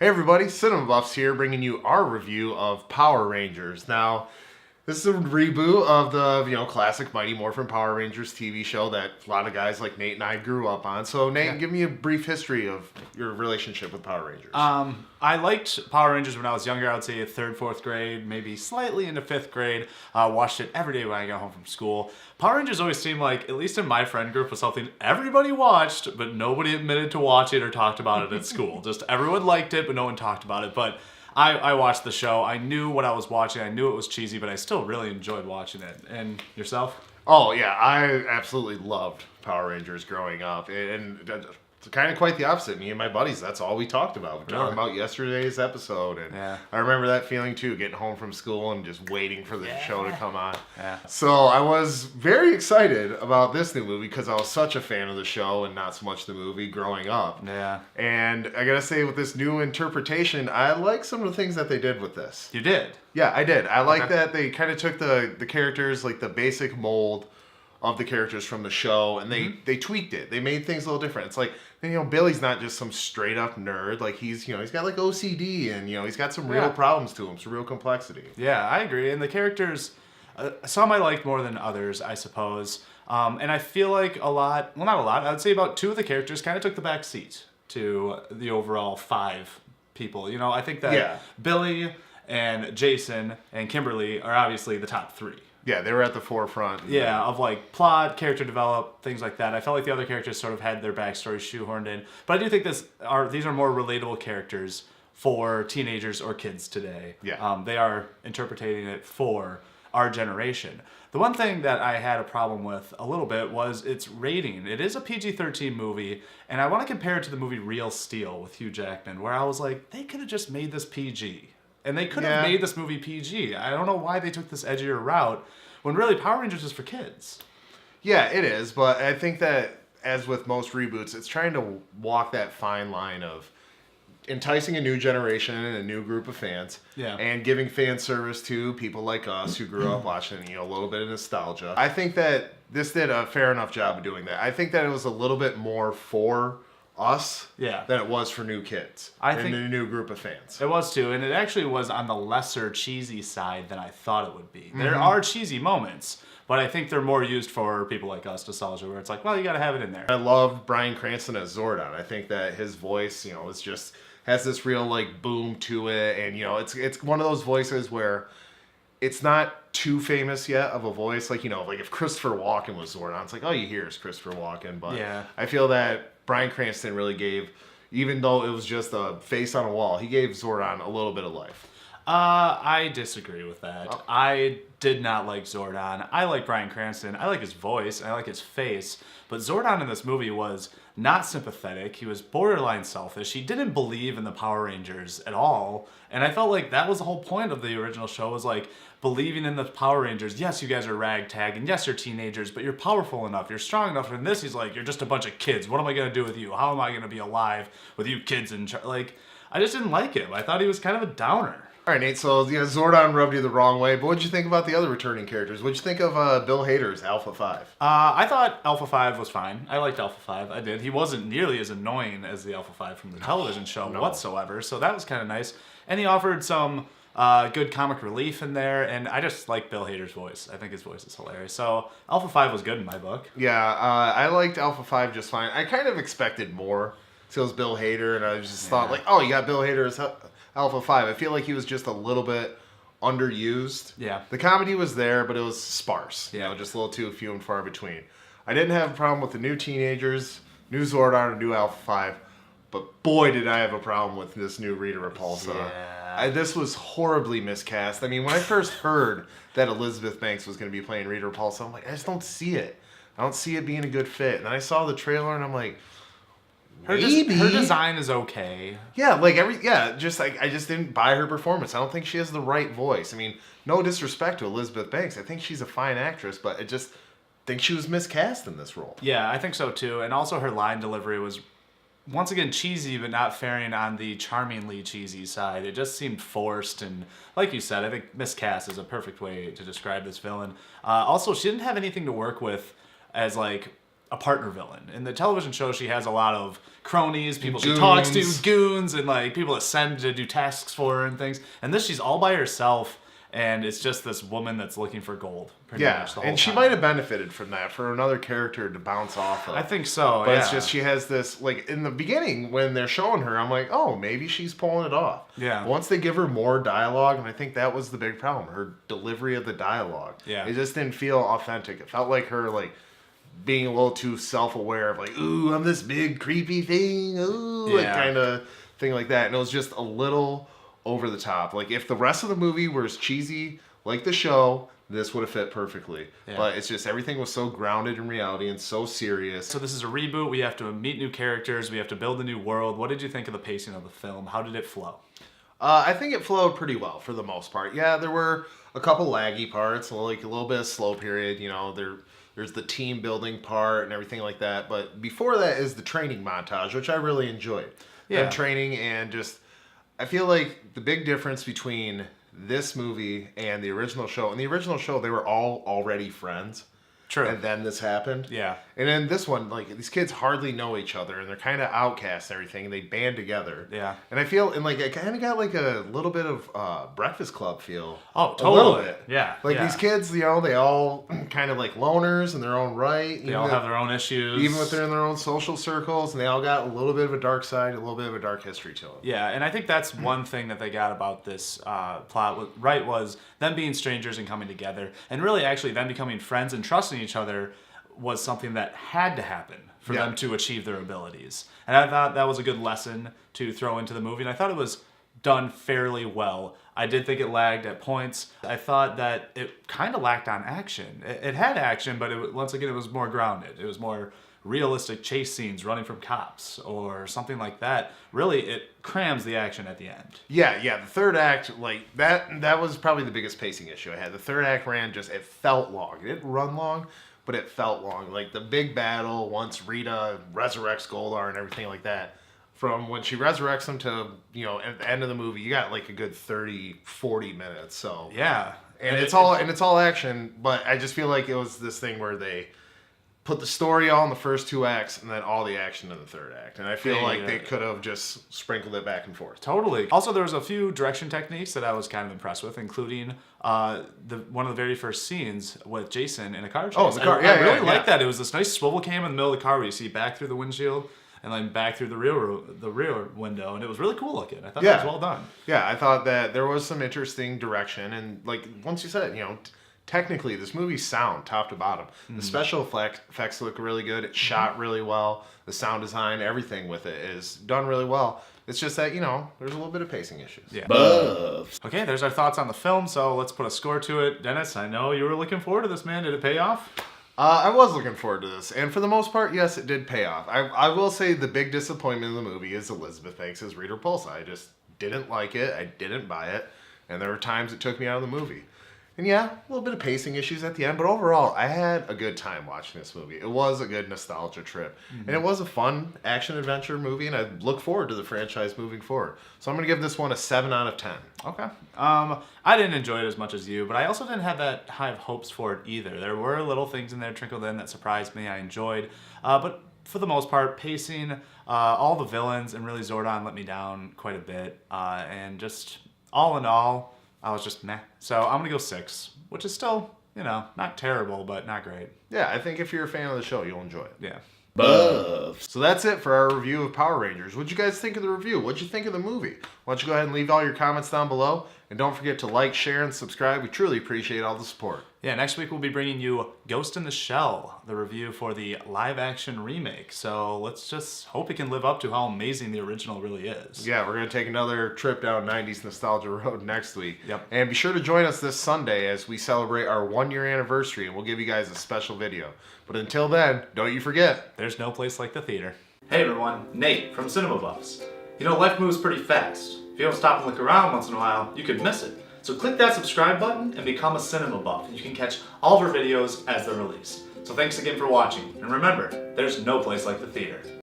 Hey everybody, Cinema Buffs here, bringing you our review of Power Rangers. Now, this is a reboot of the classic Mighty Morphin Power Rangers TV show that a lot of guys like Nate and I grew up on. So Nate, give me a brief history of your relationship with Power Rangers. I liked Power Rangers when I was younger. I would say 3rd, 4th grade, maybe slightly into 5th grade. Watched it every day when I got home from school. Power Rangers always seemed like, at least in my friend group, was something everybody watched, but nobody admitted to watch it or talked about it at school. Just everyone liked it, but no one talked about it. But I watched the show. I knew what I was watching. I knew it was cheesy, but I still really enjoyed watching it. And yourself? Oh yeah, I absolutely loved Power Rangers growing up, and it's kind of quite the opposite. Me and my buddies, that's all we talked about. We were talking about yesterday's episode, and I remember that feeling too, getting home from school and just waiting for the show to come on. So I was very excited about this new movie because I was such a fan of the show and not so much the movie growing up. And I gotta say, with this new interpretation, I like some of the things that they did with this. You did? Yeah, I did. I like that they kind of took the characters, like the basic mold of the characters from the show, and they tweaked it. They made things a little different. It's like, Billy's not just some straight up nerd. Like he's got like OCD, and he's got some real problems to him, some real complexity. Yeah, I agree. And the characters, some I liked more than others, I suppose. And I feel like a lot, well, not a lot, I would say about 2 of the characters kind of took the back seat to the overall 5 people. I think that Billy and Jason and Kimberly are obviously the top 3. Yeah, they were at the forefront. Yeah, of like plot, character develop, things like that. I felt like the other characters sort of had their backstory shoehorned in. But I do think these are more relatable characters for teenagers or kids today. They are interpreting it for our generation. The one thing that I had a problem with a little bit was its rating. It is a PG-13 movie, and I want to compare it to the movie Real Steel with Hugh Jackman, where I was like, they could have just made this PG. And they could have made this movie PG. I don't know why they took this edgier route when really Power Rangers is for kids. Yeah, it is. But I think that, as with most reboots, it's trying to walk that fine line of enticing a new generation and a new group of fans and giving fan service to people like us who grew up watching, a little bit of nostalgia. I think that this did a fair enough job of doing that. I think that it was a little bit more for us than it was for new kids. I think a new group of fans. It was too, and it actually was on the lesser cheesy side than I thought it would be. There are cheesy moments, but I think they're more used for people like us, nostalgia, where it's like, well, you gotta have it in there. I love Bryan Cranston as Zordon. I think that his voice, is just has this real like boom to it, and it's one of those voices where it's not too famous yet of a voice. Like like if Christopher Walken was Zordon, it's like all you hear is Christopher Walken. But I feel that Bryan Cranston really gave, even though it was just a face on a wall, he gave Zordon a little bit of life. I disagree with that. Oh. I did not like Zordon. I like Bryan Cranston. I like his voice. I like his face. But Zordon in this movie was not sympathetic. He was borderline selfish. He didn't believe in the Power Rangers at all. And I felt like that was the whole point of the original show, was like believing in the Power Rangers. Yes, you guys are ragtag, and yes, you're teenagers, but you're powerful enough. You're strong enough. And this, he's like, you're just a bunch of kids. What am I going to do with you? How am I going to be alive with you kids in charge? Like, I just didn't like him. I thought he was kind of a downer. All right, Nate, so Zordon rubbed you the wrong way, but what'd you think about the other returning characters? What'd you think of Bill Hader's Alpha 5? I thought Alpha 5 was fine. I liked Alpha 5. I did. He wasn't nearly as annoying as the Alpha 5 from the television show whatsoever, so that was kind of nice. And he offered some good comic relief in there, and I just like Bill Hader's voice. I think his voice is hilarious. So Alpha 5 was good in my book. Yeah, I liked Alpha 5 just fine. I kind of expected more, so it was Bill Hader, and I just thought, like, oh, you got Bill Hader as Alpha 5. I feel like he was just a little bit underused. Yeah. The comedy was there, but it was sparse. Just a little too few and far between. I didn't have a problem with the new teenagers, new Zordon, or new Alpha 5, but boy did I have a problem with this new Rita Repulsa. This was horribly miscast. I mean, when I first heard that Elizabeth Banks was going to be playing Rita Repulsa, I'm like, I just don't see it. I don't see it being a good fit. And then I saw the trailer, and I'm like, her design is okay. Yeah, I just didn't buy her performance. I don't think she has the right voice. I mean, no disrespect to Elizabeth Banks. I think she's a fine actress, but I just think she was miscast in this role. Yeah, I think so too. And also her line delivery was, once again, cheesy, but not faring on the charmingly cheesy side. It just seemed forced, and like you said, I think miscast is a perfect way to describe this villain. Also, she didn't have anything to work with as like a partner villain. In the television show, she has a lot of cronies, people she talks to, goons, and like people that send to do tasks for her and things. And this, she's all by herself, and it's just this woman that's looking for gold. Pretty much the whole and she might have benefited from that for another character to bounce off of. I think so. But it's just she has this, like, in the beginning when they're showing her, I'm like, oh, maybe she's pulling it off. Yeah. Once they give her more dialogue, and I think that was the big problem, her delivery of the dialogue. Yeah. It just didn't feel authentic. It felt like her, like, being a little too self-aware of, like, ooh, I'm this big creepy thing, ooh, like, kind of thing like that. And it was just a little over the top. Like, if the rest of the movie were as cheesy like the show, this would have fit perfectly. Yeah. But it's just everything was so grounded in reality and so serious. So this is a reboot. We have to meet new characters. We have to build a new world. What did you think of the pacing of the film? How did it flow? I think it flowed pretty well for the most part. Yeah, there were a couple laggy parts, like a little bit of slow period. You know, there's the team building part and everything like that. But before that is the training montage, which I really enjoyed. Yeah. Them training and just, I feel like the big difference between this movie and the original show, in the original show, they were all already friends. True. And then this happened. Yeah. And in this one, like, these kids hardly know each other, and they're kind of outcasts and everything, and they band together. Yeah. And I feel, and like, I kind of got like a little bit of Breakfast Club feel. Oh, totally. A little bit. Yeah. Like, these kids, you know, they all kind of like loners in their own right. They all have their own issues. Even if they're in their own social circles, and they all got a little bit of a dark side, a little bit of a dark history to them. Yeah, and I think that's one thing that they got about this plot, right, was them being strangers and coming together, and really actually them becoming friends and trusting each other was something that had to happen for them to achieve their abilities. And I thought that was a good lesson to throw into the movie, and I thought it was done fairly well. I did think it lagged at points. I thought that it kind of lacked on action. It had action, but once again, it was more grounded. It was more realistic chase scenes, running from cops or something like that. Really, it crams the action at the end. Yeah, the third act, like, that was probably the biggest pacing issue I had. The third act it felt long. It didn't run long, but it felt long. Like, the big battle, once Rita resurrects Goldar and everything like that, from when she resurrects him to, you know, at the end of the movie, you got like a good 30, 40 minutes. So yeah. And it's all action, but I just feel like it was this thing where they put the story all in the first two acts and then all the action in the third act. And I feel like they could have just sprinkled it back and forth. Totally. Also, there was a few direction techniques that I was kind of impressed with, including one of the very first scenes with Jason in a car chase. Oh, the car. I really liked that. It was this nice swivel cam in the middle of the car where you see back through the windshield and then back through the rear window, and it was really cool looking. I thought that was well done. Yeah, I thought that there was some interesting direction, and like once you said it, you know, technically this movie's sound top to bottom. The special effects look really good. It's shot really well. The sound design, everything with it is done really well. It's just that, you know, there's a little bit of pacing issues. Yeah. Okay, there's our thoughts on the film, so let's put a score to it. Dennis, I know you were looking forward to this, man. Did it pay off? I was looking forward to this, and for the most part, yes, it did pay off. I will say the big disappointment in the movie is Elizabeth Banks as Rita Repulsa. I just didn't like it. I didn't buy it, and there were times it took me out of the movie. And yeah, a little bit of pacing issues at the end, but overall, I had a good time watching this movie. It was a good nostalgia trip, and it was a fun action-adventure movie, and I look forward to the franchise moving forward. So I'm going to give this one a 7 out of 10. Okay. I didn't enjoy it as much as you, but I also didn't have that high of hopes for it either. There were little things in there trickled in that surprised me, I enjoyed, but for the most part, pacing, all the villains, and really Zordon let me down quite a bit, and just all in all, I was just meh. So I'm going to go 6, which is still, you know, not terrible, but not great. Yeah, I think if you're a fan of the show, you'll enjoy it. Yeah. So that's it for our review of Power Rangers. What'd you guys think of the review? What'd you think of the movie? Why don't you go ahead and leave all your comments down below. And don't forget to like, share, and subscribe. We truly appreciate all the support. Yeah, next week we'll be bringing you Ghost in the Shell, the review for the live-action remake. So let's just hope it can live up to how amazing the original really is. Yeah, we're going to take another trip down 90s nostalgia road next week. Yep. And be sure to join us this Sunday as we celebrate our 1-year anniversary, and we'll give you guys a special video. But until then, don't you forget, there's no place like the theater. Hey everyone, Nate from Cinema Buffs. You know, life moves pretty fast. If you don't stop and look around once in a while, you could miss it. So click that subscribe button and become a Cinema Buff, and you can catch all of our videos as they're released. So thanks again for watching, and remember, there's no place like the theater.